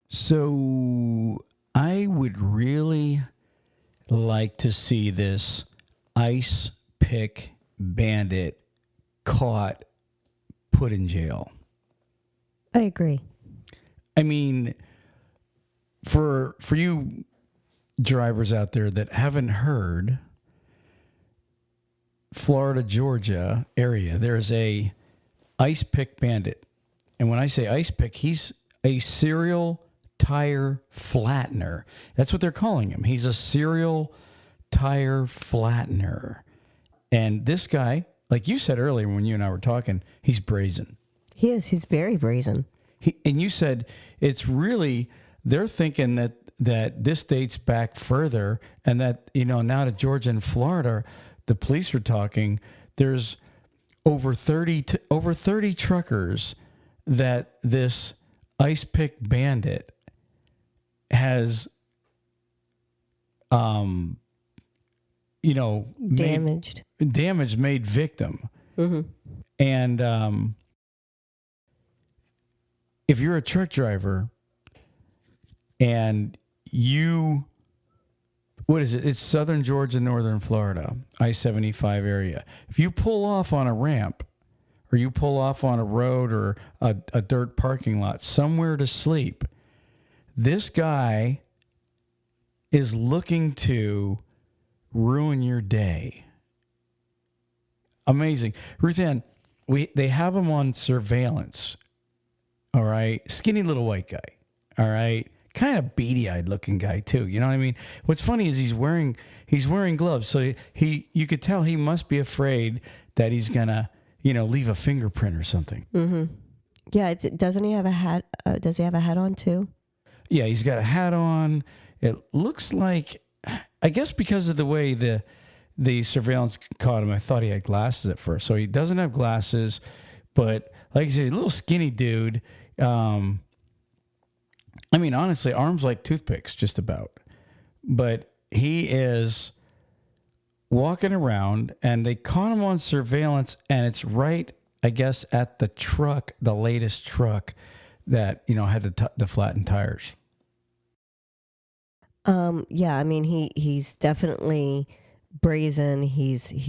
So I would really like to see this ice pick bandit caught, put in jail. I agree. I mean, for you drivers out there that haven't heard, Florida, Georgia area, there's a ice pick bandit. And when I say ice pick, he's a serial tire flattener. That's what they're calling him. He's a serial tire flattener. And this guy, like you said earlier when you and I were talking, he's brazen. He is. He's very brazen. And you said it's really, they're thinking that this dates back further, and that, now to Georgia and Florida, the police are talking, there's over 30 truckers that this ice pick bandit has Damaged. made victim. Mm-hmm. And if you're a truck driver and what is it? It's southern Georgia, northern Florida, I-75 area. If you pull off on a ramp or you pull off on a road or a dirt parking lot somewhere to sleep, this guy is looking to ruin your day. Amazing. Ruth Ann, they have him on surveillance. All right. Skinny little white guy. All right. Kind of beady-eyed looking guy too. You know what I mean? What's funny is he's wearing gloves. So you could tell he must be afraid that he's gonna, leave a fingerprint or something. Mm-hmm. Yeah. Doesn't he have a hat? Does he have a hat on too? Yeah. He's got a hat on. It looks like, I guess because of the way the surveillance caught him, I thought he had glasses at first. So he doesn't have glasses, but like I said, a little skinny dude. Honestly, arms like toothpicks, just about. But he is walking around, and they caught him on surveillance, and it's right, I guess, at the truck, the latest truck that, had the flattened tires. Yeah, he's definitely brazen. He's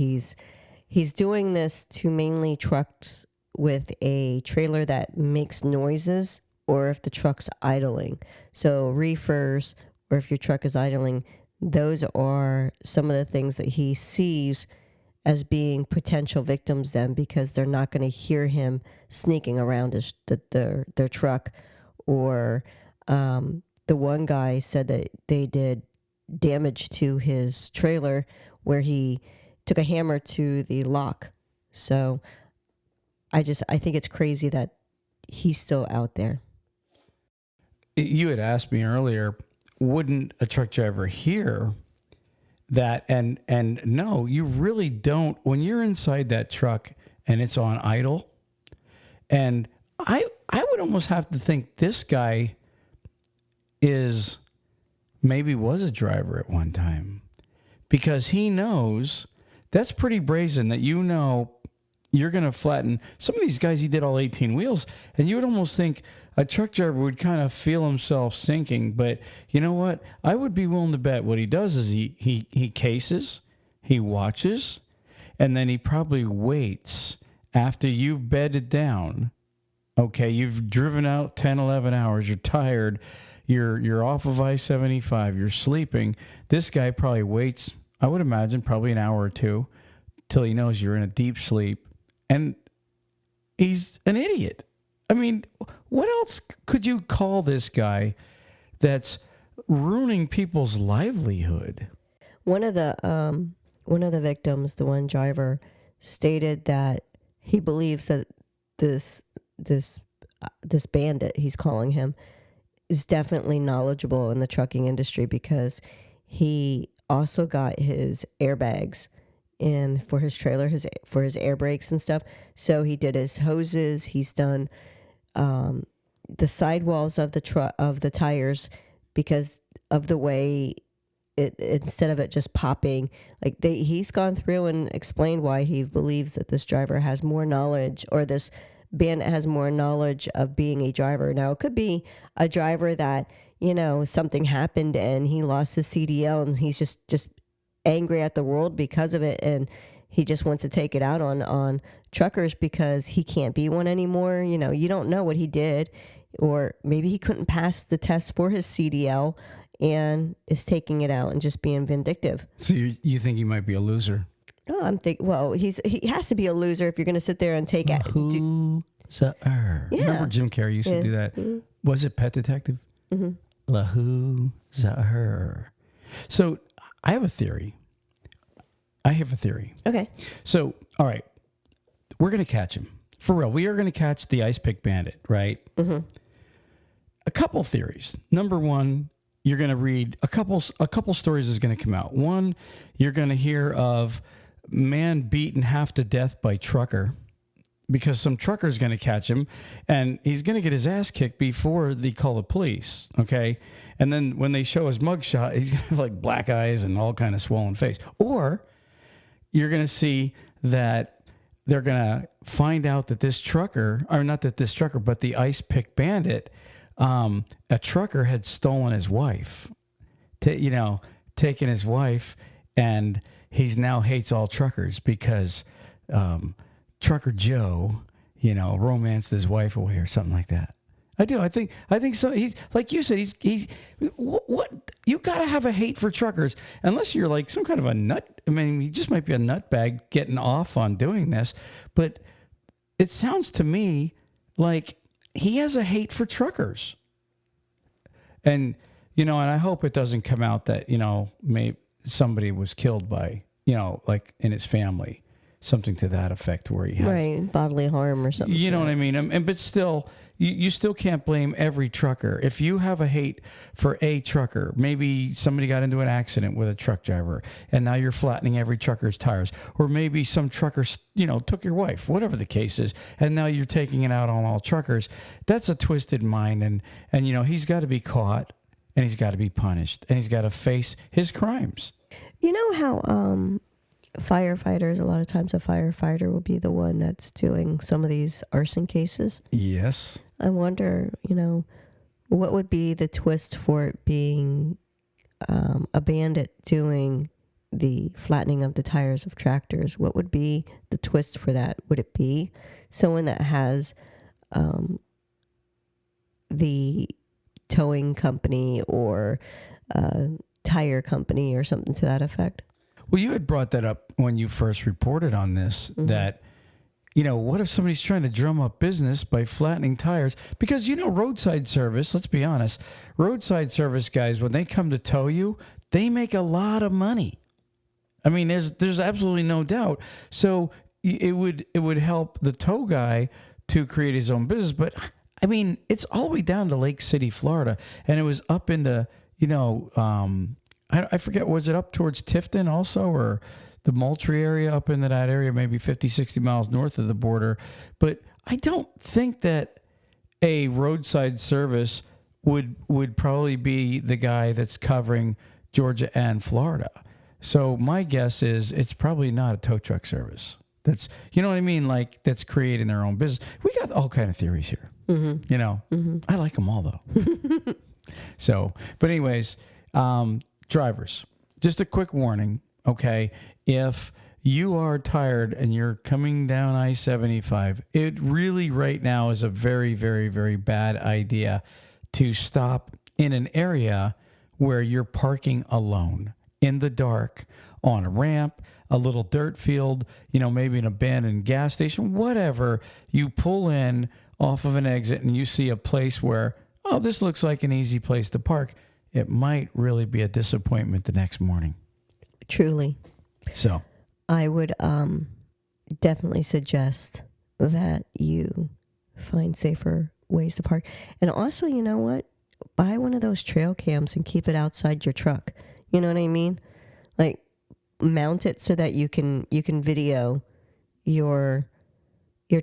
doing this to mainly trucks with a trailer that makes noises, or if the truck's idling. So reefers, or if your truck is idling, those are some of the things that he sees as being potential victims then, because they're not going to hear him sneaking around their truck. Or the one guy said that they did damage to his trailer where he took a hammer to the lock. So I think it's crazy that he's still out there. You had asked me earlier, wouldn't a truck driver hear that? And no, you really don't. When you're inside that truck and it's on idle, and I would almost have to think this guy was a driver at one time, because he knows that's pretty brazen that you're going to flatten. Some of these guys, he did all 18 wheels, and you would almost think a truck driver would kind of feel himself sinking. But you know what? I would be willing to bet what he does is he cases, he watches, and then he probably waits after you've bedded down. Okay, you've driven out 10, 11 hours, you're tired, you're off of I-75, you're sleeping. This guy probably waits, I would imagine, probably an hour or two till he knows you're in a deep sleep. And he's an idiot. What else could you call this guy that's ruining people's livelihood? One of the victims, the one driver, stated that he believes that this bandit, he's calling him, is definitely knowledgeable in the trucking industry, because he also got his airbags in for his trailer, for his air brakes and stuff. So he did his hoses. He's done the sidewalls of the tires, because of the way it, instead of it just popping, he's gone through and explained why he believes that this driver has more knowledge, or this Bandit has more knowledge of being a driver. Now, it could be a driver that, something happened and he lost his CDL and he's just angry at the world because of it, and he just wants to take it out on truckers because he can't be one anymore. You don't know what he did, or maybe he couldn't pass the test for his CDL and is taking it out and just being vindictive. So you think he might be a loser? Oh, I'm thinking. Well, he has to be a loser if you're going to sit there and take it. Loser. Yeah. Remember Jim Carrey used to do that? Mm-hmm. Was it Pet Detective? Mm-hmm. Loser. So I have a theory. Okay. So, all right, we're going to catch him. For real, we are going to catch the ice pick bandit, right? Mm-hmm. A couple theories. Number one, you're going to read a couple stories is going to come out. One, you're going to hear of man beaten half to death by trucker because some trucker is going to catch him and he's going to get his ass kicked before they call the police. Okay. And then when they show his mugshot, he's going to have like black eyes and all kind of swollen face. Or you're going to see that they're going to find out that this trucker, or not that this trucker, but the ice pick bandit, a trucker had stolen his wife, taken his wife, and he's now hates all truckers because Trucker Joe, romanced his wife away or something like that. I do. I think so. He's like you said. He's what you got to have a hate for truckers unless you're like some kind of a nut. I mean, he just might be a nutbag getting off on doing this, but it sounds to me like he has a hate for truckers. And and I hope it doesn't come out that maybe somebody was killed by like in his family, something to that effect where he has bodily harm or something. You know what I mean? But still. You still can't blame every trucker. If you have a hate for a trucker, maybe somebody got into an accident with a truck driver and now you're flattening every trucker's tires. Or maybe some trucker, took your wife, whatever the case is, and now you're taking it out on all truckers. That's a twisted mind. And he's got to be caught and he's got to be punished and he's got to face his crimes. You know how firefighters, a lot of times a firefighter will be the one that's doing some of these arson cases? Yes. I wonder, what would be the twist for it being a bandit doing the flattening of the tires of tractors? What would be the twist for that? Would it be someone that has the towing company or tire company or something to that effect? Well, you had brought that up when you first reported on this, that, what if somebody's trying to drum up business by flattening tires? Because, roadside service, let's be honest, roadside service guys, when they come to tow you, they make a lot of money. I mean, there's absolutely no doubt. So it would help the tow guy to create his own business. But, I mean, it's all the way down to Lake City, Florida. And it was up into, I forget, was it up towards Tifton also, or the Moultrie area, up into that area, maybe 50, 60 miles north of the border? But I don't think that a roadside service would probably be the guy that's covering Georgia and Florida. So my guess is it's probably not a tow truck service. That's, what I mean? Like, that's creating their own business. We got all kind of theories here. Mm-hmm. I like them all though. So, but anyways, drivers, just a quick warning, okay? If you are tired and you're coming down I-75, it really right now is a very, very, very bad idea to stop in an area where you're parking alone in the dark on a ramp, a little dirt field, maybe an abandoned gas station, whatever. You pull in off of an exit and you see a place where, oh, this looks like an easy place to park. It might really be a disappointment the next morning. Truly. So I would definitely suggest that you find safer ways to park. And also, you know what? Buy one of those trail cams and keep it outside your truck. You know what I mean? Like, mount it so that you can video your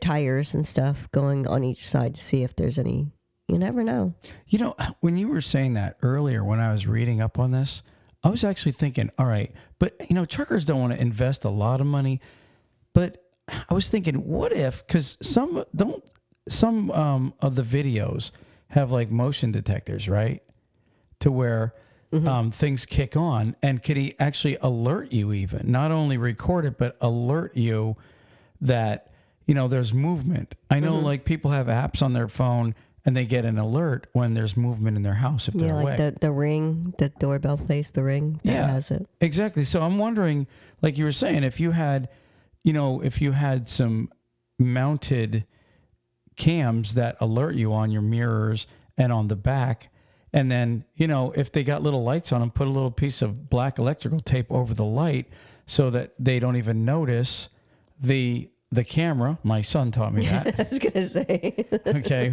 tires and stuff going on each side to see if there's any. You never know. When you were saying that earlier, when I was reading up on this, I was actually thinking, all right, but, truckers don't want to invest a lot of money. But I was thinking, what if, because some don't, some of the videos have like motion detectors, right? To where things kick on, and can he actually alert you, even not only record it, but alert you that, there's movement. I know like people have apps on their phone and they get an alert when there's movement in their house if they're away. Like the Ring, the doorbell place, the Ring that has it. Exactly. So I'm wondering, like you were saying, if you had some mounted cams that alert you on your mirrors and on the back, and then, if they got little lights on them, put a little piece of black electrical tape over the light so that they don't even notice the camera. My son taught me that. I was going to say. Okay.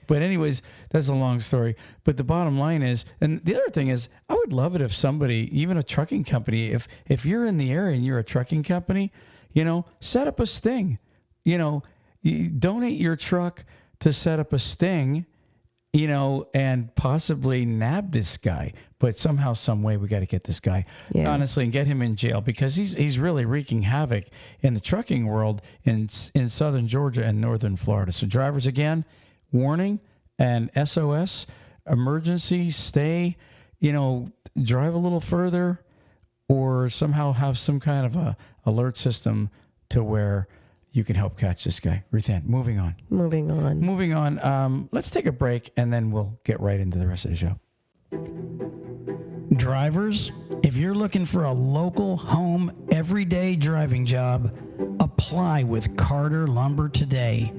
But anyways, that's a long story. But the bottom line is, and the other thing is, I would love it if somebody, even a trucking company, if you're in the area and you're a trucking company, set up a sting. You donate your truck to set up a sting, and possibly nab this guy. But somehow, some way, we got to get this guy, honestly, and get him in jail, because he's really wreaking havoc in the trucking world in southern Georgia and northern Florida. So drivers, again, warning and SOS, emergency, stay, drive a little further, or somehow have some kind of a alert system to where you can help catch this guy. Ruth Ann, moving on. Let's take a break, and then we'll get right into the rest of the show. Drivers, if you're looking for a local, home, everyday driving job, apply with Carter Lumber today.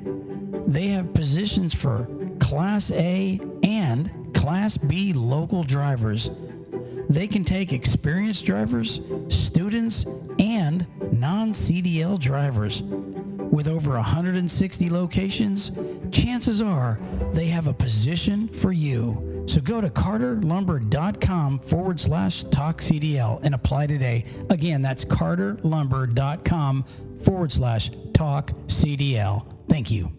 They have positions for Class A and Class B local drivers. They can take experienced drivers, students, and non-CDL drivers. With over 160 locations, chances are they have a position for you. So go to carterlumber.com/TalkCDL and apply today. Again, that's carterlumber.com/TalkCDL. Thank you.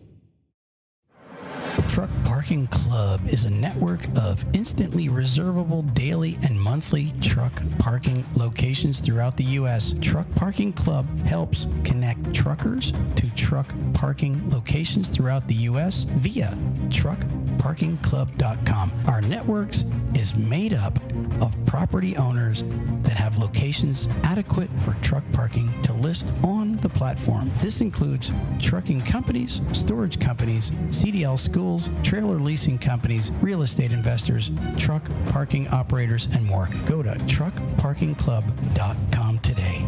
Truck Parking Club is a network of instantly reservable daily and monthly truck parking locations throughout the U.S. Truck Parking Club helps connect truckers to truck parking locations throughout the U.S. via truckparkingclub.com. Our networks is made up of property owners that have locations adequate for truck parking to list on the platform. This includes trucking companies, storage companies, CDL schools, trailer leasing companies, real estate investors, truck parking operators, and more. Go to truckparkingclub.com today.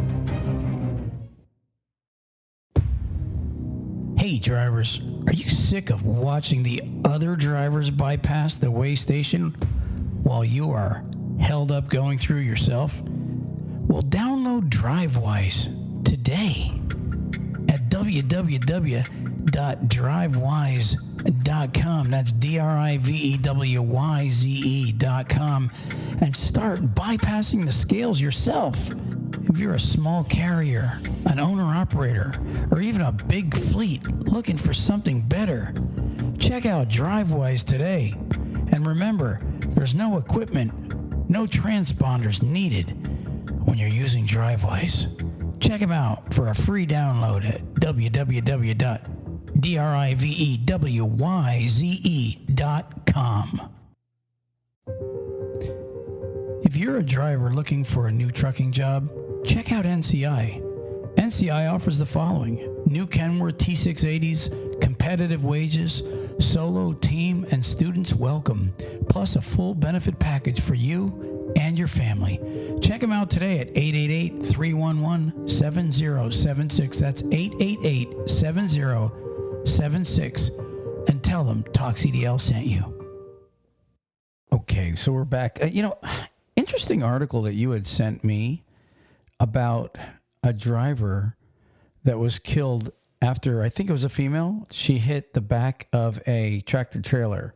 Hey drivers, are you sick of watching the other drivers bypass the weigh station while you are held up going through yourself? Well, download Drivewyze today at www.drivewyze.com. That's DRIVEWYZE.com, and start bypassing the scales yourself. If you're a small carrier, an owner-operator, or even a big fleet looking for something better, check out Drivewyze today. And remember, there's no equipment, no transponders needed when you're using Drivewyze. Check them out for a free download at www.drivewyze.com. If you're a driver looking for a new trucking job, check out NCI. NCI offers the following: new Kenworth T680s, competitive wages, solo, team, and students welcome, plus a full benefit package for you and your family. Check them out today at 888-311-7076. That's 888-7076. And tell them TalkCDL sent you. Okay, so we're back. Interesting article that you had sent me about a driver that was killed after, I think it was a female. She hit the back of a tractor trailer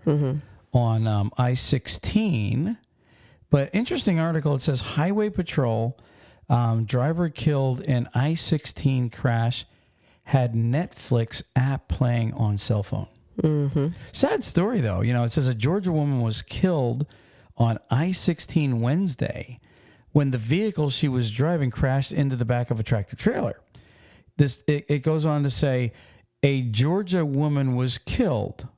on I-16. But interesting article. It says Highway Patrol driver killed in I-16 crash, had Netflix app playing on cell phone. Sad story, though. It says a Georgia woman was killed on I-16 Wednesday when the vehicle she was driving crashed into the back of a tractor trailer. It goes on to say a Georgia woman was killed.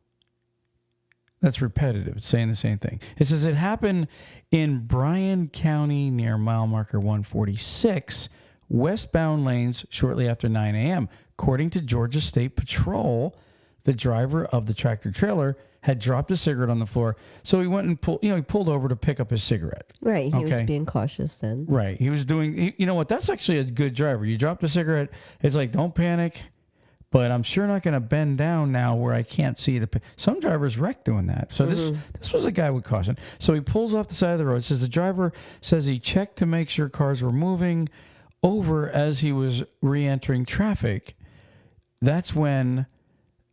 That's repetitive. It's saying the same thing. It says it happened in Bryan County near mile marker 146, westbound lanes shortly after 9 a.m. According to Georgia State Patrol, the driver of the tractor trailer had dropped a cigarette on the floor. So he went and he pulled over to pick up his cigarette. Right. He was being cautious then. Right. He was doing, you know what? That's actually a good driver. You dropped a cigarette. It's like, don't panic. But I'm sure not going to bend down now where I can't see the. Some drivers wreck doing that. So this was a guy with caution. So he pulls off the side of the road. It says the driver says he checked to make sure cars were moving over as he was re-entering traffic. That's when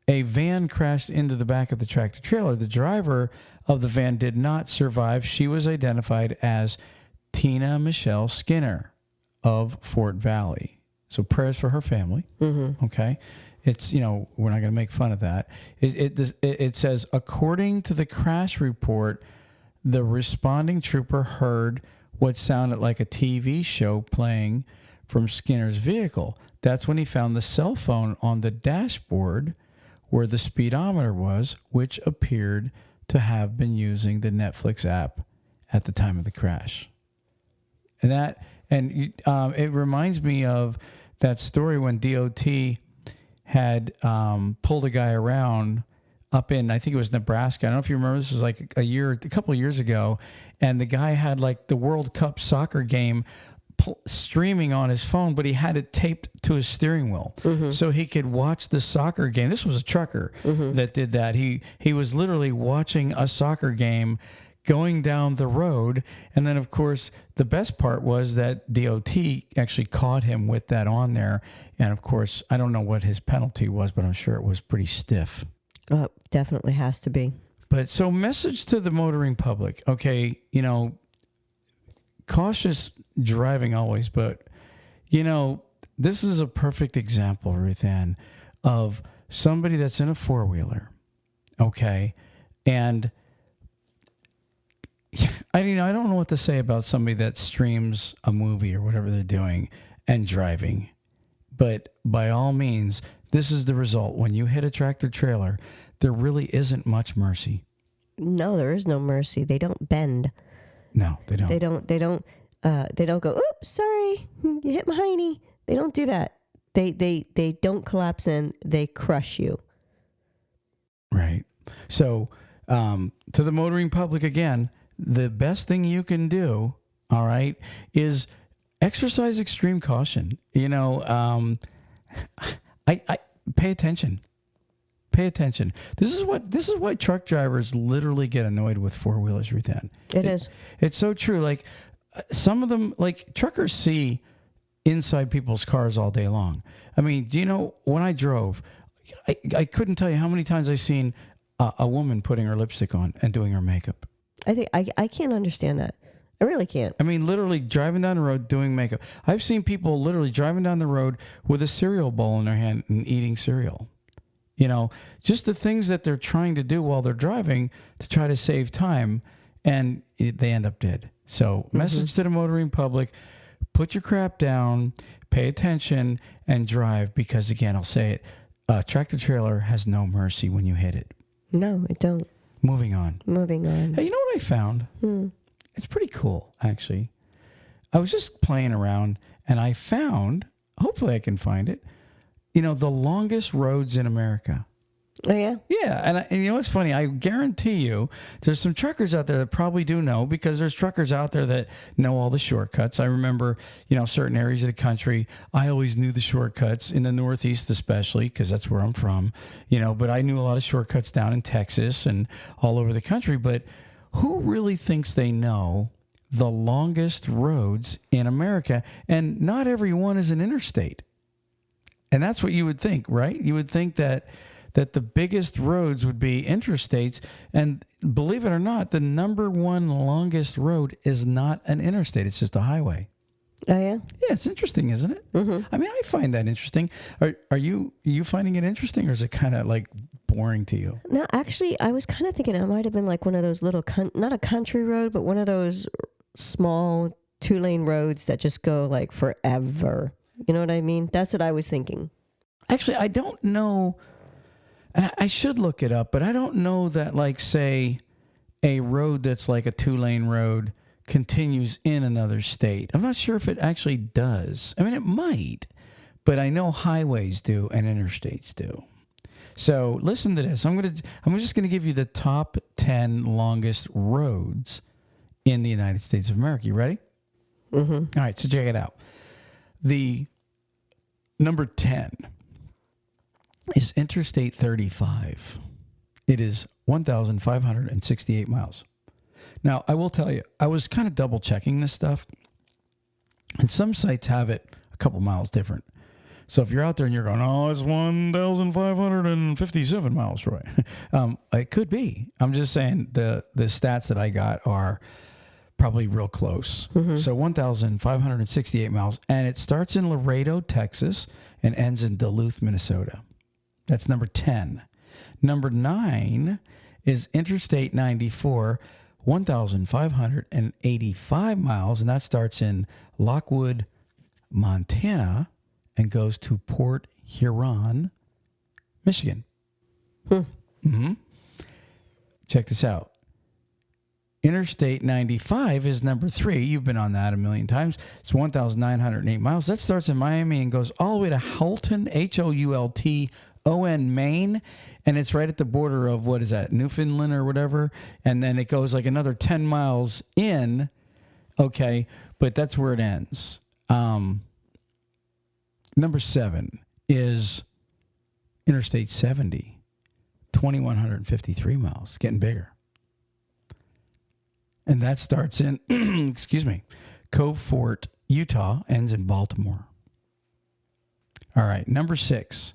a van crashed into the back of the tractor trailer. The driver of the van did not survive. She was identified as Tina Michelle Skinner of Fort Valley. So prayers for her family. Okay. It's, we're not going to make fun of that. It says, according to the crash report, the responding trooper heard what sounded like a TV show playing from Skinner's vehicle. That's when he found the cell phone on the dashboard where the speedometer was, which appeared to have been using the Netflix app at the time of the crash. And it reminds me of that story when DOT had pulled a guy around up in, I think it was Nebraska. I don't know if you remember, this was like a couple of years ago, and the guy had like the World Cup soccer game streaming on his phone, but he had it taped to his steering wheel so he could watch the soccer game. This was a trucker that did that. He was literally watching a soccer game going down the road. And then, of course, the best part was that DOT actually caught him with that on there. And, of course, I don't know what his penalty was, but I'm sure it was pretty stiff. Definitely has to be. But so message to the motoring public. Okay, cautious driving always, but, this is a perfect example, Ruth Ann, of somebody that's in a four-wheeler, okay, and I don't know what to say about somebody that streams a movie or whatever they're doing and driving, but by all means, this is the result. When you hit a tractor trailer, there really isn't much mercy. No, there is no mercy. They don't bend. No, they don't. They don't go, oops, sorry, you hit my hiney. They don't do that. They don't collapse in. They crush you. Right. So to the motoring public again, the best thing you can do, all right, is exercise extreme caution. I pay attention. Pay attention. This is why truck drivers literally get annoyed with four-wheelers, Ruth Ann. It's so true. Like some of them, like truckers see inside people's cars all day long. I mean, do you know when I drove, I couldn't tell you how many times I've seen a woman putting her lipstick on and doing her makeup. I think I can't understand that. I really can't. I mean, literally driving down the road doing makeup. I've seen people literally driving down the road with a cereal bowl in their hand and eating cereal. Just the things that they're trying to do while they're driving to try to save time, and they end up dead. So message to the motoring public, put your crap down, pay attention, and drive, because, again, I'll say it, a tractor trailer has no mercy when you hit it. No, it don't. Moving on. Hey, you know what I found? It's pretty cool, actually. I was just playing around, and I found, hopefully I can find it, the longest roads in America. Oh, yeah? Yeah, and what's funny? I guarantee you there's some truckers out there that probably do know, because there's truckers out there that know all the shortcuts. I remember, certain areas of the country, I always knew the shortcuts, in the Northeast especially, because that's where I'm from, but I knew a lot of shortcuts down in Texas and all over the country. But who really thinks they know the longest roads in America? And not every one is an interstate. And that's what you would think, right? You would think that the biggest roads would be interstates. And believe it or not, the number one longest road is not an interstate. It's just a highway. Oh, yeah? Yeah, it's interesting, isn't it? I mean, I find that interesting. Are you finding it interesting, or is it kind of like boring to you? No, actually, I was kind of thinking it might have been like one of those little, not a country road, but one of those small 2-lane roads that just go like forever. You know what I mean? That's what I was thinking. Actually, I don't know, and I should look it up, but I don't know that, like, say, a road that's like a 2-lane road continues in another state. I'm not sure if it actually does. I mean, it might, but I know highways do and interstates do. So listen to this. I'm just gonna give you the top 10 longest roads in the United States of America. You ready? Mm-hmm. All right, so check it out. The number 10 is Interstate 35. It is 1,568 miles. Now, I will tell you, I was kind of double checking this stuff, and some sites have it a couple miles different. So if you're out there and you're going, oh, it's 1,557 miles, Roy. It could be. I'm just saying the stats that I got are probably real close. Mm-hmm. So 1,568 miles, and it starts in Laredo, Texas, and ends in Duluth, Minnesota. That's number 10. Number 9 is Interstate 94, 1,585 miles, and that starts in Lockwood, Montana, and goes to Port Huron, Michigan. Mm-hmm. Check this out. Interstate 95 is number 3. You've been on that a million times. It's 1,908 miles. That starts in Miami and goes all the way to Houlton, Houlton, Maine. And it's right at the border of, what is that, Newfoundland or whatever. And then it goes like another 10 miles in. Okay, but that's where it ends. Number 7 is Interstate 70, 2,153 miles, getting bigger. And that starts in, Cove Fort, Utah, ends in Baltimore. All right, number 6,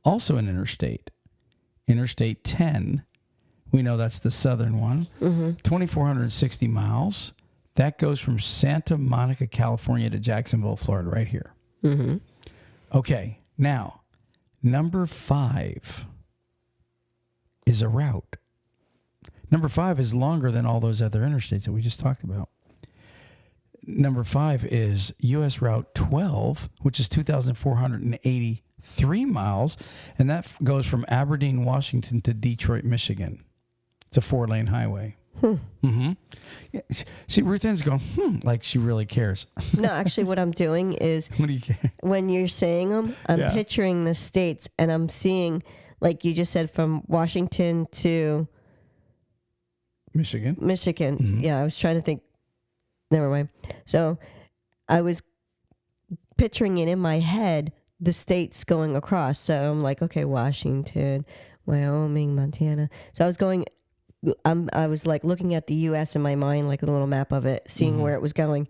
also an interstate, Interstate 10. We know that's the southern one, 2,460 miles. That goes from Santa Monica, California to Jacksonville, Florida, right here. Mm-hmm. Okay, now, number 5 is a route. Number 5 is longer than all those other interstates that we just talked about. Number 5 is U.S. Route 12, which is 2,483 miles, and that goes from Aberdeen, Washington to Detroit, Michigan. It's a 4-lane highway. Mm-hmm. Yeah, see, Ruth Ann's going, like she really cares. No, actually, what I'm doing is What do you care? When you're saying them, I'm picturing the states, and I'm seeing, like you just said, from Washington to Michigan. Mm-hmm. Yeah, I was trying to think. Never mind. So I was picturing it in my head, the states going across. So I'm like, okay, Washington, Wyoming, Montana. So I was going. I was like looking at the U.S. in my mind, like a little map of it, seeing where it was going.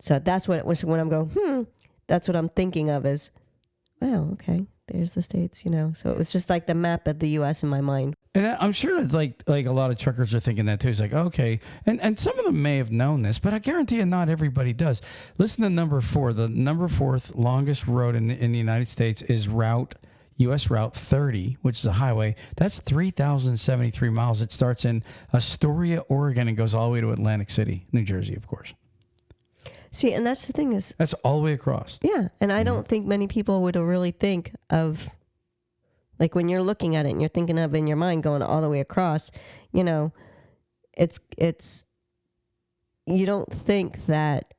So that's what it was when I'm going, that's what I'm thinking of is, wow, okay, there's the states, So it was just like the map of the U.S. in my mind. And I'm sure that's like a lot of truckers are thinking that too. It's like, okay. And some of them may have known this, but I guarantee you not everybody does. Listen to number 4. The number 4th longest road in the United States is U.S. Route 30, which is a highway. That's 3,073 miles. It starts in Astoria, Oregon, and goes all the way to Atlantic City, New Jersey, of course. See, and that's the thing is... That's all the way across. Yeah, and I don't think many people would really think of... Like when you're looking at it and you're thinking of in your mind going all the way across, it's... You don't think that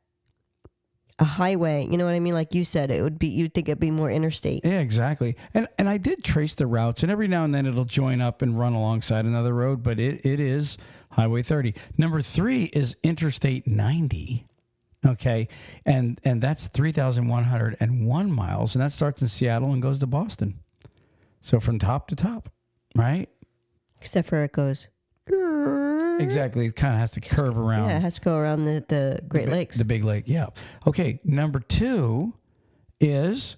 a highway, you know what I mean? Like you said, you'd think it'd be more interstate. Yeah, exactly. And I did trace the routes, and every now and then it'll join up and run alongside another road, but it is Highway 30. Number 3 is Interstate 90. Okay. And that's 3,101 miles, and that starts in Seattle and goes to Boston. So from top to top, right? Except for it goes... Exactly. It kind of has to curve around. Yeah, it has to go around the Great Lakes. The big lake, yeah. Okay, number 2 is,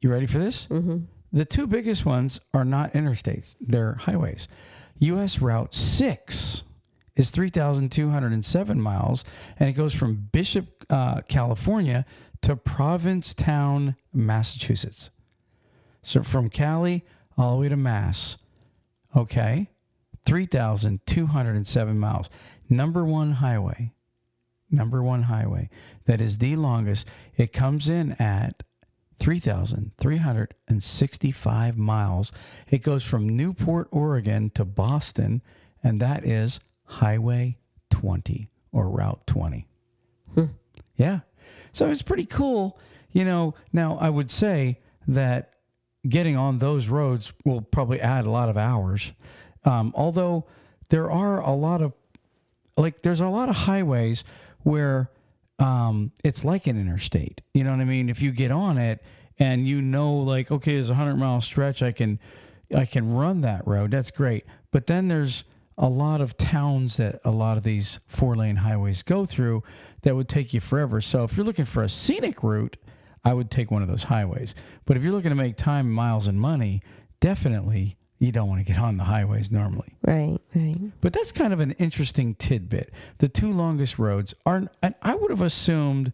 you ready for this? Mm-hmm. The 2 biggest ones are not interstates. They're highways. U.S. Route 6 is 3,207 miles, and it goes from Bishop, California to Provincetown, Massachusetts. So from Cali all the way to Mass. Okay. 3,207 miles. Number one highway that is the longest. It comes in at 3,365 miles. It goes from Newport, Oregon to Boston, and that is Highway 20 or Route 20. Yeah. So it's pretty cool. Now I would say that getting on those roads will probably add a lot of hours. Although there are there's a lot of highways where it's like an interstate. You know what I mean? If you get on it and okay, there's a 100-mile stretch, I can run that road. That's great. But then there's a lot of towns that a lot of these 4-lane highways go through that would take you forever. So if you're looking for a scenic route, I would take one of those highways. But if you're looking to make time, miles, and money, definitely you don't want to get on the highways normally. Right. But that's kind of an interesting tidbit. The two longest roads aren't, and I would have assumed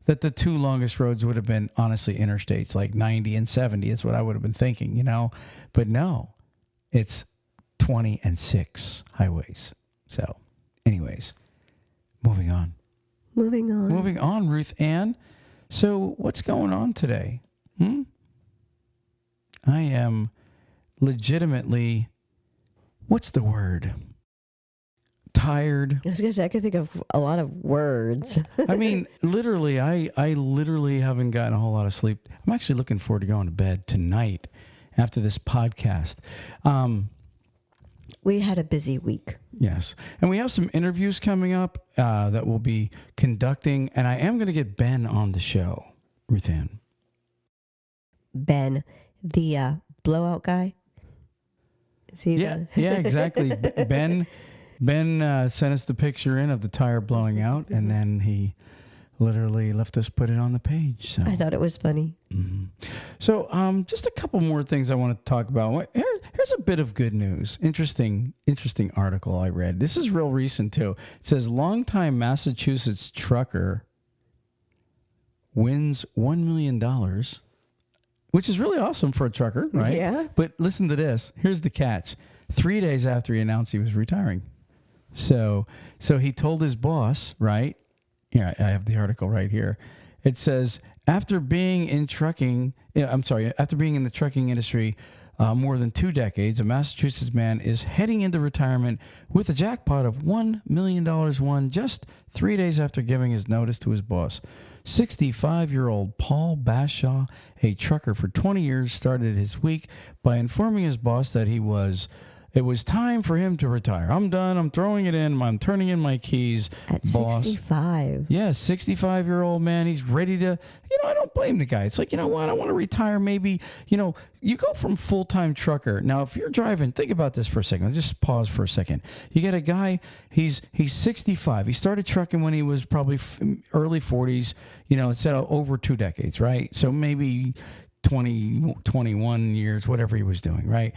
that the two longest roads would have been, honestly, interstates, like 90 and 70 is what I would have been thinking, But no, it's 20 and 6 highways. So, anyways, moving on, Ruth Ann. So, what's going on today? I am legitimately, what's the word? Tired. I was going to say, I could think of a lot of words. I mean, literally, I literally haven't gotten a whole lot of sleep. I'm actually looking forward to going to bed tonight after this podcast. We had a busy week. Yes. And we have some interviews coming up that we'll be conducting. And I am going to get Ben on the show, Ruth Ann. Ben, the blowout guy? Is he yeah, exactly. Ben sent us the picture of the tire blowing out, and then he literally left us put it on the page. So I thought it was funny. Mm-hmm. So just a couple more things I want to talk about. Here's a bit of good news. Interesting article I read. This is real recent too. It says longtime Massachusetts trucker wins $1 million, which is really awesome for a trucker, right? Yeah. But listen to this. Here's the catch. 3 days after he announced he was retiring. So he told his boss, right? Here, I have the article right here. It says, after being in the trucking industry more than 2 decades, a Massachusetts man is heading into retirement with a jackpot of $1 million won just 3 days after giving his notice to his boss. 65-year-old Paul Bashaw, a trucker for 20 years, started his week by informing his boss that it was time for him to retire. I'm done. I'm throwing it in. I'm turning in my keys. At boss. 65. Yeah, 65-year-old man. He's ready to, I don't blame the guy. It's like, you know what? I want to retire. Maybe, you go from full-time trucker. Now, if you're driving, think about this for a second. Just pause for a second. You get a guy, he's 65. He started trucking when he was probably early 40s, it said over 2 decades, right? So maybe 20, 21 years, whatever he was doing, right?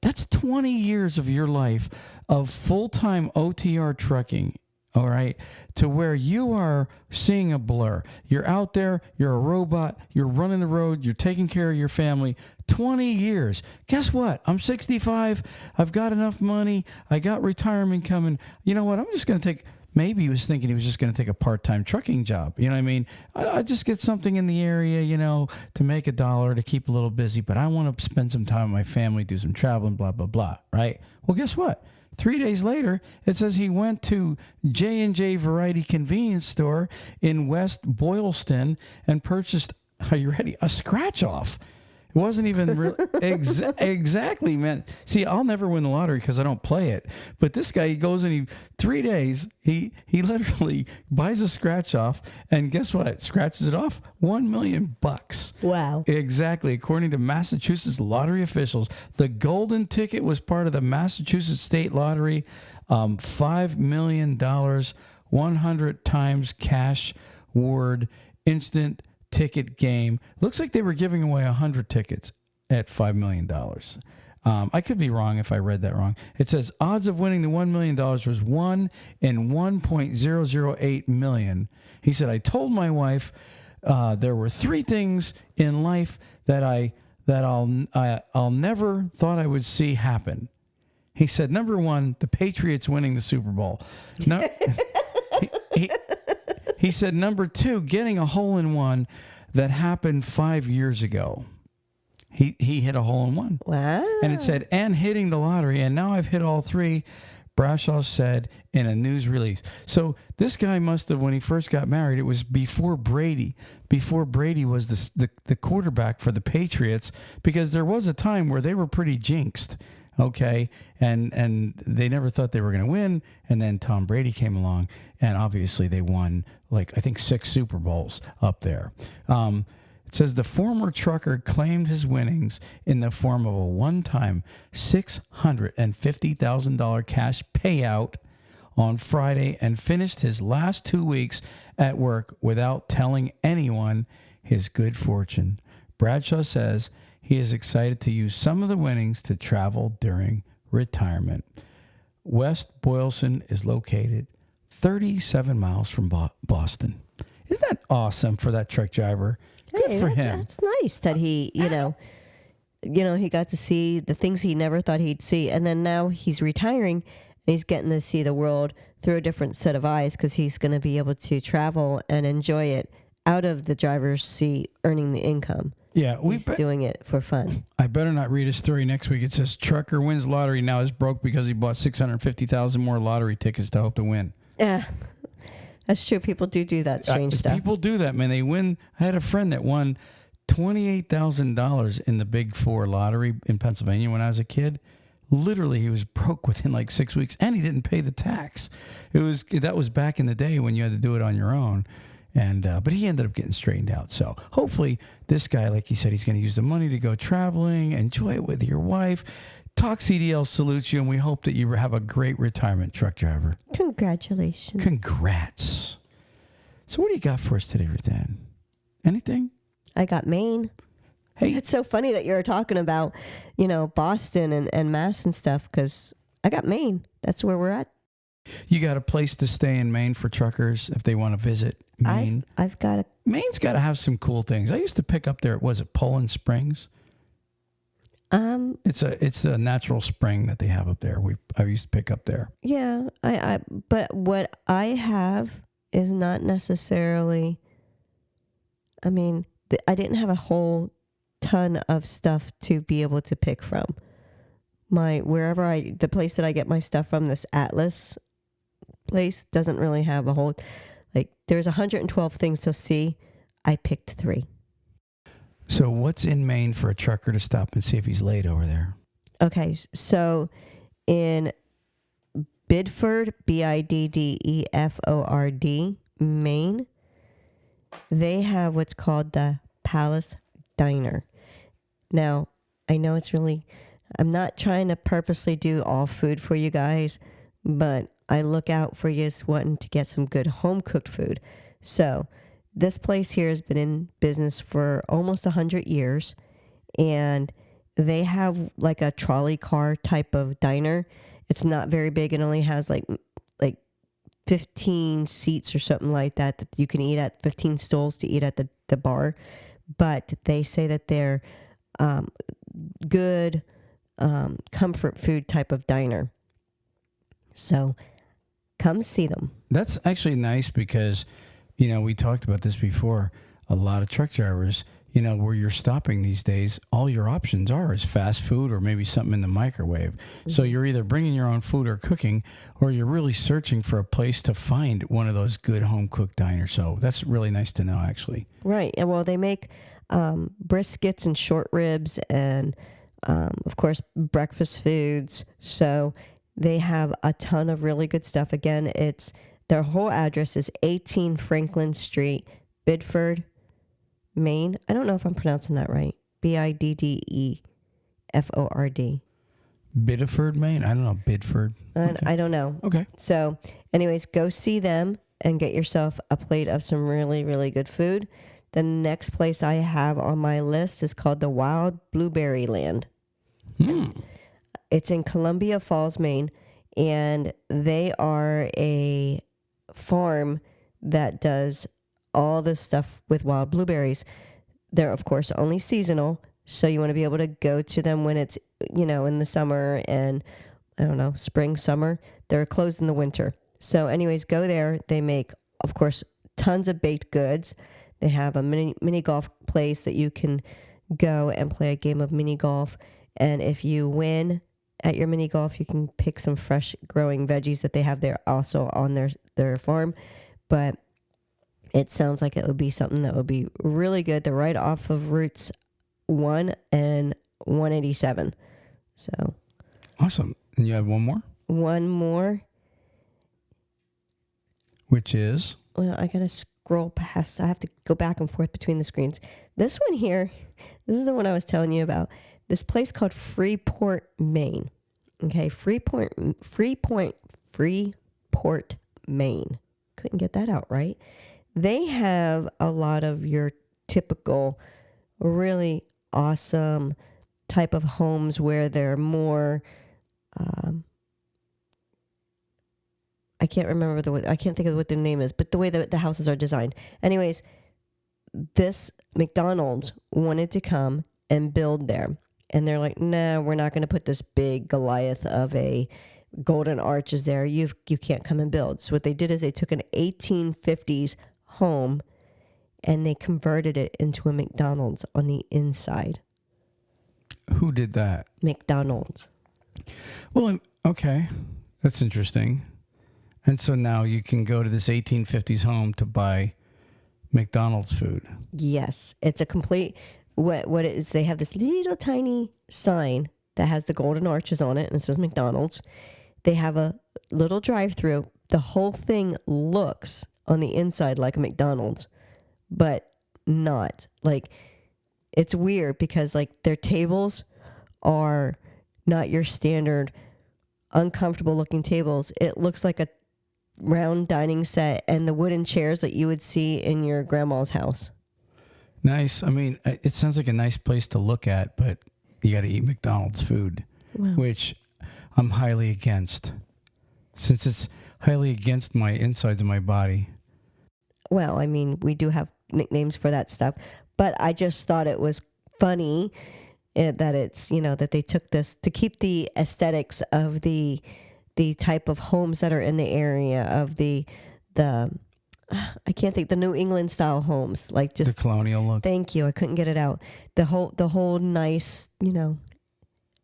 That's 20 years of your life of full-time OTR trucking, all right, to where you are seeing a blur. You're out there, you're a robot, you're running the road, you're taking care of your family. 20 years. Guess what? I'm 65. I've got enough money. I got retirement coming. You know what? I'm just going to take... Maybe he was thinking he was just going to take a part-time trucking job. You know what I mean? I just get something in the area, to make $1, to keep a little busy. But I want to spend some time with my family, do some traveling, blah, blah, blah, right? Well, guess what? 3 days later, it says he went to J&J Variety Convenience Store in West Boylston and purchased, are you ready, a scratch-off. It wasn't even real. Exactly, man. See, I'll never win the lottery because I don't play it. But this guy, he goes and 3 days, he literally buys a scratch off, and guess what? Scratches it off, $1 million. Wow. Exactly. According to Massachusetts lottery officials, the golden ticket was part of the Massachusetts State Lottery. $5 million, 100 times cash word, instant ticket game. Looks like they were giving away 100 tickets at $5 million. I could be wrong if I read that wrong. It says odds of winning the $1 million was 1 in 1.008 million. He said, I told my wife there were 3 things in life that I'll never thought I would see happen. He said, number 1, the Patriots winning the Super Bowl. No, he said, number 2, getting a hole in one that happened 5 years ago. He hit a hole in one. Wow. And it said, and hitting the lottery. And now I've hit all three, Brashaw said in a news release. So this guy must have, when he first got married, it was before Brady. Before Brady was the quarterback for the Patriots, because there was a time where they were pretty jinxed. Okay. And they never thought they were going to win. And then Tom Brady came along, and obviously they won, like, I think 6 Super Bowls up there. It says the former trucker claimed his winnings in the form of a one-time $650,000 cash payout on Friday and finished his last 2 weeks at work without telling anyone his good fortune. Bradshaw says he is excited to use some of the winnings to travel during retirement. West Boylston is located 37 miles from Boston. Isn't that awesome for that truck driver? Good for him. That's nice that he, he got to see the things he never thought he'd see. And then now he's retiring and he's getting to see the world through a different set of eyes, because he's going to be able to travel and enjoy it out of the driver's seat, earning the income. Yeah, he's doing it for fun. I better not read his story next week. It says trucker wins lottery, now is broke because he bought 650,000 more lottery tickets to hope to win. Yeah. That's true. People do that strange stuff. People do that, man. They win. I had a friend that won $28,000 in the Big Four lottery in Pennsylvania when I was a kid. Literally, he was broke within like 6 weeks, and he didn't pay the tax. That was back in the day when you had to do it on your own. And but he ended up getting straightened out. So hopefully this guy, like he said, he's going to use the money to go traveling, enjoy it with your wife. TalkCDL salutes you, and we hope that you have a great retirement, truck driver. Congratulations. Congrats. So what do you got for us today, Ruth-Ann? Anything? I got Maine. Hey. It's so funny that you're talking about, Boston and Mass and stuff, because I got Maine. That's where we're at. You got a place to stay in Maine for truckers if they want to visit Maine? I've got a... Maine's got to have some cool things. I used to pick up there, was it Poland Springs? It's a natural spring that they have up there. I used to pick up there. Yeah, but what I have is not necessarily. I mean, I didn't have a whole ton of stuff to be able to pick from. The place that I get my stuff from, this Atlas place, doesn't really have a whole. Like, there's 112 things to see. I picked 3. So what's in Maine for a trucker to stop and see if he's late over there? Okay, so in Biddeford, Biddeford, Maine, they have what's called the Palace Diner. Now, I know I'm not trying to purposely do all food for you guys, but I look out for you wanting to get some good home-cooked food. So this place here has been in business for almost 100 years, and they have like a trolley car type of diner. It's not very big. It only has like 15 seats or something like that you can eat at, 15 stools to eat at the bar. But they say that they're good comfort food type of diner. So come see them. That's actually nice because, we talked about this before. A lot of truck drivers, where you're stopping these days, all your options is fast food or maybe something in the microwave. Mm-hmm. So you're either bringing your own food or cooking, or you're really searching for a place to find one of those good home-cooked diners. So that's really nice to know, actually. Right. And well, they make briskets and short ribs and, of course, breakfast foods. So they have a ton of really good stuff. Again, their whole address is 18 Franklin Street, Biddeford, Maine. I don't know if I'm pronouncing that right. Biddeford. Biddeford, Maine? I don't know. Biddeford. Okay. I don't know. Okay. So anyways, go see them and get yourself a plate of some really, really good food. The next place I have on my list is called the Wild Blueberry Land. It's in Columbia Falls, Maine, and they are a farm that does all this stuff with wild blueberries. They're, of course, only seasonal, so you want to be able to go to them when it's, in the summer and, spring, summer. They're closed in the winter. So anyways, go there. They make, of course, tons of baked goods. They have a mini golf place that you can go and play a game of mini golf. And if you win at your mini golf, you can pick some fresh growing veggies that they have there also on their farm. But it sounds like it would be something that would be really good. They're right off of routes 1 and 187. So awesome. And you have one more? One more. Which is? Well, I got to scroll past. I have to go back and forth between the screens. This one here, this is the one I was telling you about. This place called Freeport, Maine. Okay, Freeport, Maine. Couldn't get that out right. They have a lot of your typical, really awesome type of homes where they're more. I can't remember I can't think of what the name is, but the way that the houses are designed. Anyways, this McDonald's wanted to come and build there. And they're like, nah, we're not going to put this big Goliath of a golden arches there. You can't come and build. So what they did is they took an 1850s home and they converted it into a McDonald's on the inside. Who did that? McDonald's. Well, okay. That's interesting. And so now you can go to this 1850s home to buy McDonald's food. Yes. It's a complete, what it is, they have this little tiny sign that has the golden arches on it and it says McDonald's. They have a little drive-through. The whole thing looks on the inside like a McDonald's, but not. Like, it's weird because like their tables are not your standard uncomfortable looking tables. It looks like a round dining set and the wooden chairs that you would see in your grandma's house. Nice. I mean, it sounds like a nice place to look at, but you got to eat McDonald's food, which I'm highly against, since it's highly against my insides of my body. Well, I mean, we do have nicknames for that stuff, but I just thought it was funny that it's, that they took this to keep the aesthetics of the type of homes that are in the area of the I can't think, the New England style homes, like just the colonial look. Thank you. I couldn't get it out. The whole nice,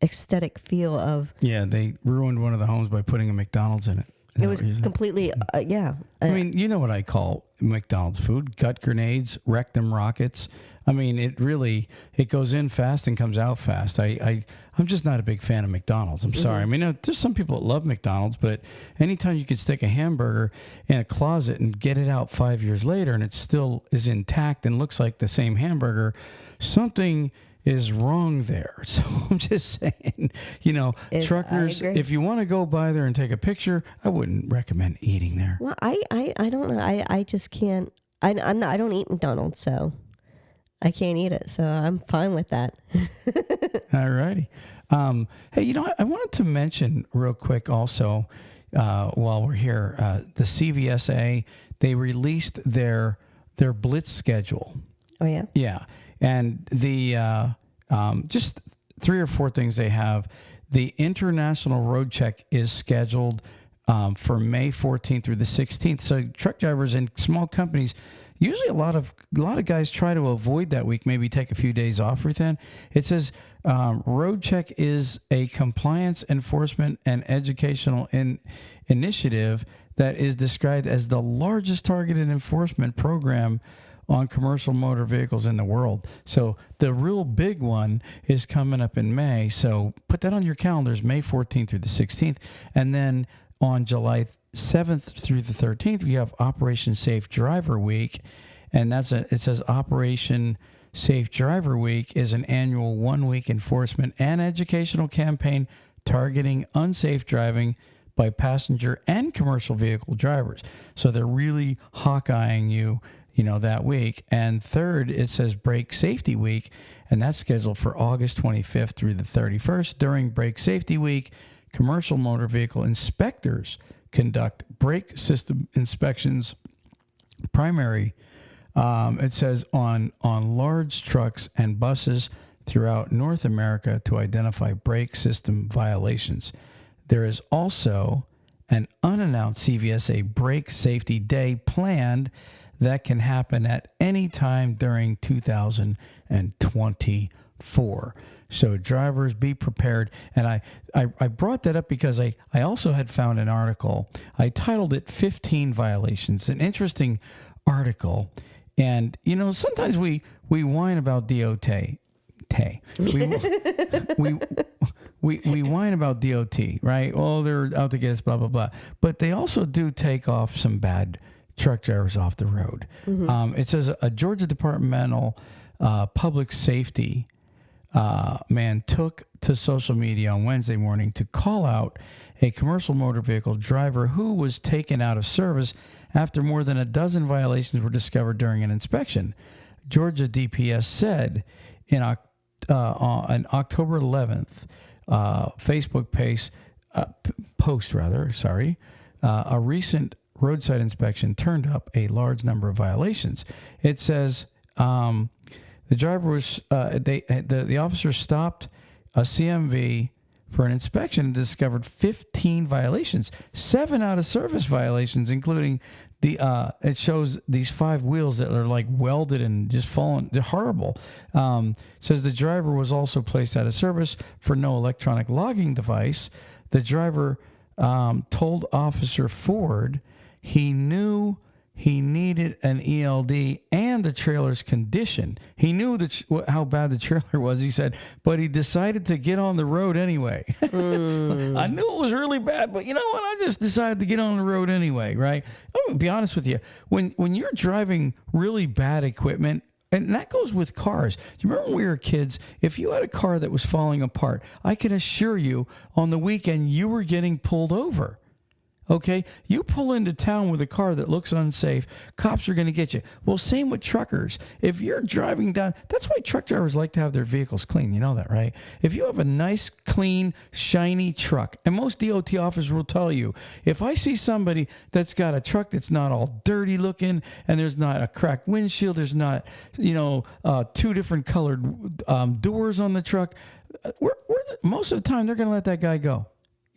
aesthetic feel of. Yeah, they ruined one of the homes by putting a McDonald's in it. It was completely, yeah. I mean, you know what I call McDonald's food? Gut grenades, rectum rockets. I mean, it goes in fast and comes out fast. I'm just not a big fan of McDonald's. I'm sorry. I mean, there's some people that love McDonald's, but anytime you could stick a hamburger in a closet and get it out 5 years later and it still is intact and looks like the same hamburger, something is wrong there. So I'm just saying, truckers, if you want to go by there and take a picture, I wouldn't recommend eating there. Well, I don't know. I just can't. I don't eat McDonald's, so I can't eat it. So I'm fine with that. All righty. Hey, I wanted to mention real quick also, while we're here, the CVSA, they released their blitz schedule. Oh, yeah? Yeah. And the just 3 or 4 things they have. The International Road Check is scheduled for May 14th through the 16th. So truck drivers and small companies, usually a lot of guys try to avoid that week, maybe take a few days off within. It says Road Check is a compliance enforcement and educational initiative that is described as the largest targeted enforcement program on commercial motor vehicles in the world. So the real big one is coming up in May. So put that on your calendars, May 14th through the 16th. And then on July 7th through the 13th, we have Operation Safe Driver Week. And it says Operation Safe Driver Week is an annual 1-week enforcement and educational campaign targeting unsafe driving by passenger and commercial vehicle drivers. So they're really hawkeyeing you, that week. And third, it says Brake Safety Week, and that's scheduled for August 25th through the 31st. During Brake Safety Week, commercial motor vehicle inspectors conduct brake system inspections, primary, it says, on large trucks and buses throughout North America to identify brake system violations. There is also an unannounced CVSA Brake Safety Day planned that can happen at any time during 2024. So drivers, be prepared. And I brought that up because I also had found an article. I titled it 15 Violations, an interesting article. And, sometimes we whine about DOT. We whine about DOT, right? Oh, they're out to get us, blah, blah, blah. But they also do take off some bad truck drivers off the road. It says a Georgia Departmental Public Safety man took to social media on Wednesday morning to call out a commercial motor vehicle driver who was taken out of service after more than a dozen violations were discovered during an inspection. Georgia DPS said on October 11th, Facebook post, a recent roadside inspection turned up a large number of violations. It says the driver was the officer stopped a CMV for an inspection and discovered 15 violations, 7 out of service violations, including it shows these 5 wheels that are like welded and just fallen. They're horrible. Says the driver was also placed out of service for no electronic logging device. The driver told Officer Ford he knew he needed an ELD and the trailer's condition. He knew how bad the trailer was, he said, but he decided to get on the road anyway. I knew it was really bad, but you know what? I just decided to get on the road anyway, right? I'm going to be honest with you. When you're driving really bad equipment, and that goes with cars. Do you remember when we were kids? If you had a car that was falling apart, I can assure you on the weekend you were getting pulled over. Okay, you pull into town with a car that looks unsafe, cops are going to get you. Well, same with truckers. If you're driving down, that's why truck drivers like to have their vehicles clean. You know that, right? If you have a nice, clean, shiny truck, and most DOT officers will tell you, if I see somebody that's got a truck that's not all dirty looking, and there's not a cracked windshield, there's not, 2 different colored doors on the truck, most of the time they're going to let that guy go.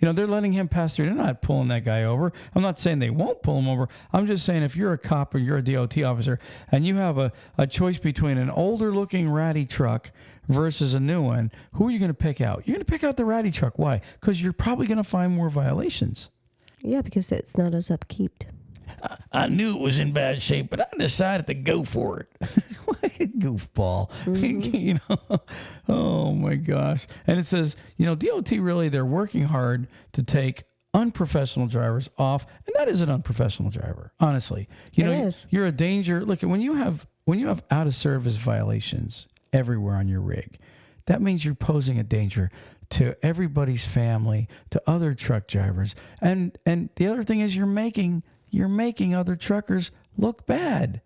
They're letting him pass through. They're not pulling that guy over. I'm not saying they won't pull him over. I'm just saying if you're a cop or you're a DOT officer and you have a choice between an older looking ratty truck versus a new one, who are you going to pick out? You're going to pick out the ratty truck. Why? Because you're probably going to find more violations. Yeah, because it's not as upkeep. I knew it was in bad shape, but I decided to go for it. Goofball. Oh my gosh. And it says, DOT really, they're working hard to take unprofessional drivers off. And that is an unprofessional driver, honestly. You're a danger. Look, when you have out of service violations everywhere on your rig, that means you're posing a danger to everybody's family, to other truck drivers. And the other thing is you're making other truckers look bad.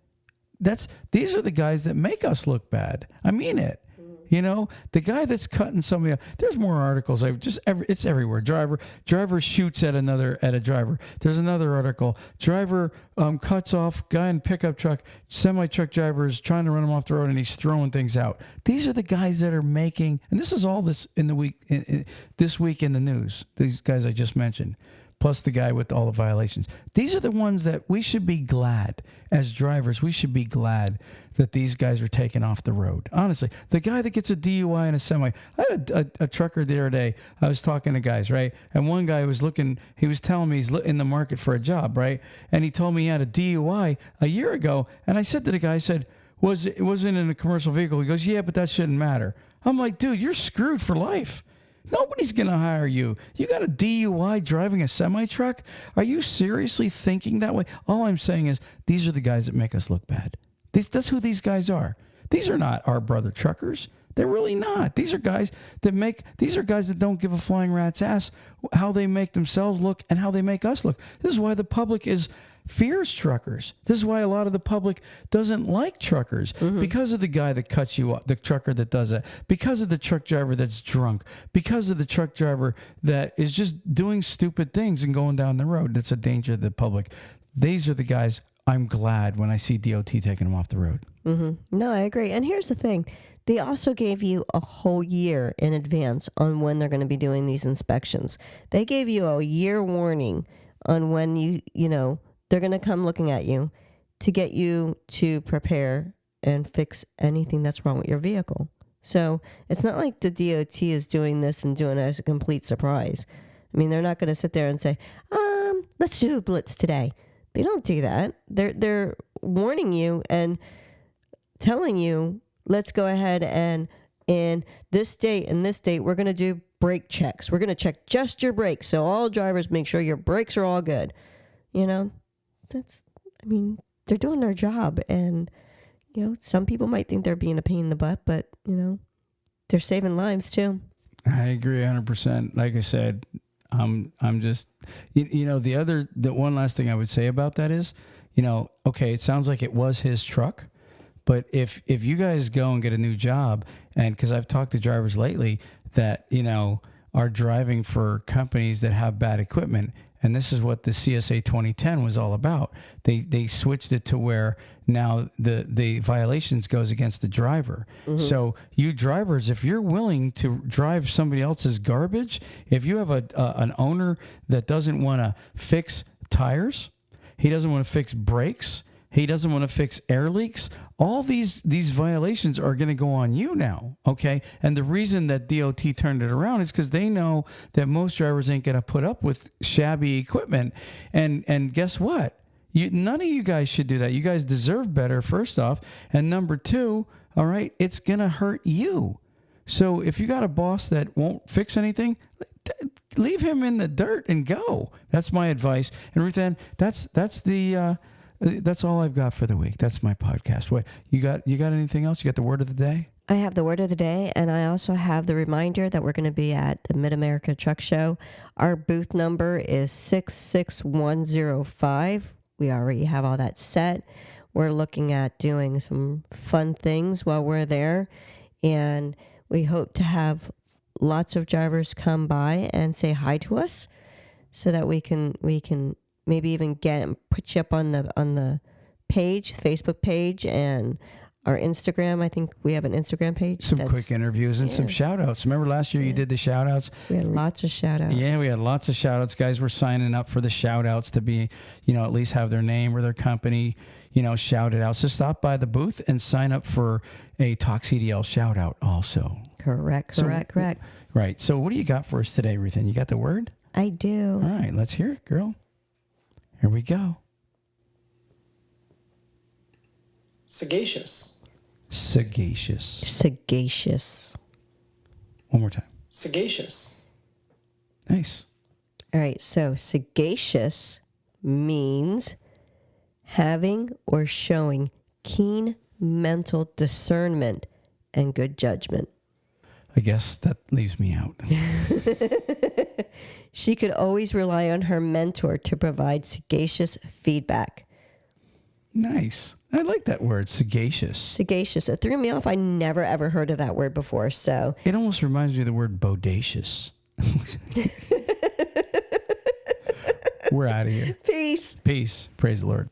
These are the guys that make us look bad. I mean it. The guy that's cutting somebody up. There's more articles. It's everywhere. Driver shoots at a driver. There's another article. Driver cuts off guy in pickup truck. Semi-truck driver is trying to run him off the road and he's throwing things out. These are the guys that are making, and this is all this in the week, this week in the news. These guys I just mentioned. Plus the guy with all the violations. These are the ones that we should be glad, as drivers, we should be glad that these guys are taken off the road. Honestly, the guy that gets a DUI in a semi, I had a trucker the other day, I was talking to guys, right? And one guy was he was telling me he's in the market for a job, right? And he told me he had a DUI a year ago. And I said to the guy, it wasn't in a commercial vehicle. He goes, yeah, but that shouldn't matter. I'm like, dude, you're screwed for life. Nobody's going to hire you. You got a DUI driving a semi-truck? Are you seriously thinking that way? All I'm saying is these are the guys that make us look bad. That's who these guys are. These are not our brother truckers. They're really not. These are guys that don't give a flying rat's ass how they make themselves look and how they make us look. This is why the public fears truckers. This is why a lot of the public doesn't like truckers, because of the guy that cuts you off, the trucker that does that, because of the truck driver that's drunk, because of the truck driver that is just doing stupid things and going down the road. That's a danger to the public. These are the guys I'm glad when I see DOT taking them off the road. No, I agree. And here's the thing. They also gave you a whole year in advance on when they're going to be doing these inspections. They gave you a year warning on when they're going to come looking at you. to get you to prepare and fix anything that's wrong with your vehicle. So it's not like the DOT is doing this and doing it as a complete surprise. I mean, they're not going to sit there and say, let's do a blitz today. They don't do that. They're warning you and telling you, let's go ahead and in this date and this date, we're going to do brake checks. We're going to check just your brakes. So all drivers make sure your brakes are all good. They're doing their job. And, some people might think they're being a pain in the butt, but, they're saving lives too. I agree 100%. Like I said, I'm just, the one last thing I would say about that is, okay, it sounds like it was his truck, but if you guys go and get a new job, and because I've talked to drivers lately that, are driving for companies that have bad equipment, and this is what the CSA 2010 was all about. They switched it to where now the violations goes against the driver. Mm-hmm. So you drivers, if you're willing to drive somebody else's garbage, if you have an owner that doesn't want to fix tires, he doesn't want to fix brakes, he doesn't want to fix air leaks, all these violations are going to go on you now, okay? And the reason that DOT turned it around is because they know that most drivers ain't going to put up with shabby equipment. And guess what? None of you guys should do that. You guys deserve better, first off. And number two, all right, it's going to hurt you. So if you got a boss that won't fix anything, leave him in the dirt and go. That's my advice. And Ruth Ann, that's all I've got for the week. That's my podcast. What you got anything else? You got the word of the day? I have the word of the day, and I also have the reminder that we're going to be at the Mid-America Truck Show. Our booth number is 66105. We already have all that set. We're looking at doing some fun things while we're there, and we hope to have lots of drivers come by and say hi to us so that we can maybe even put you up on the page, Facebook page, and our Instagram. I think we have an Instagram page. Some quick interviews and some shout outs. Remember last year you did the shout outs? We had lots of shout outs. Yeah, we had lots of shout outs. Guys were signing up for the shout outs to be, at least have their name or their company, shouted out. So stop by the booth and sign up for a TalkCDL shout out also. Correct. Right. So what do you got for us today, Ruth Ann? You got the word? I do. All right, let's hear it, girl. Here we go. Sagacious. One more time. Sagacious. Nice. All right, so sagacious means having or showing keen mental discernment and good judgment. I guess that leaves me out. She could always rely on her mentor to provide sagacious feedback. Nice. I like that word, sagacious. Sagacious. It threw me off. I never, ever heard of that word before. So it almost reminds me of the word bodacious. We're out of here. Peace. Peace. Praise the Lord.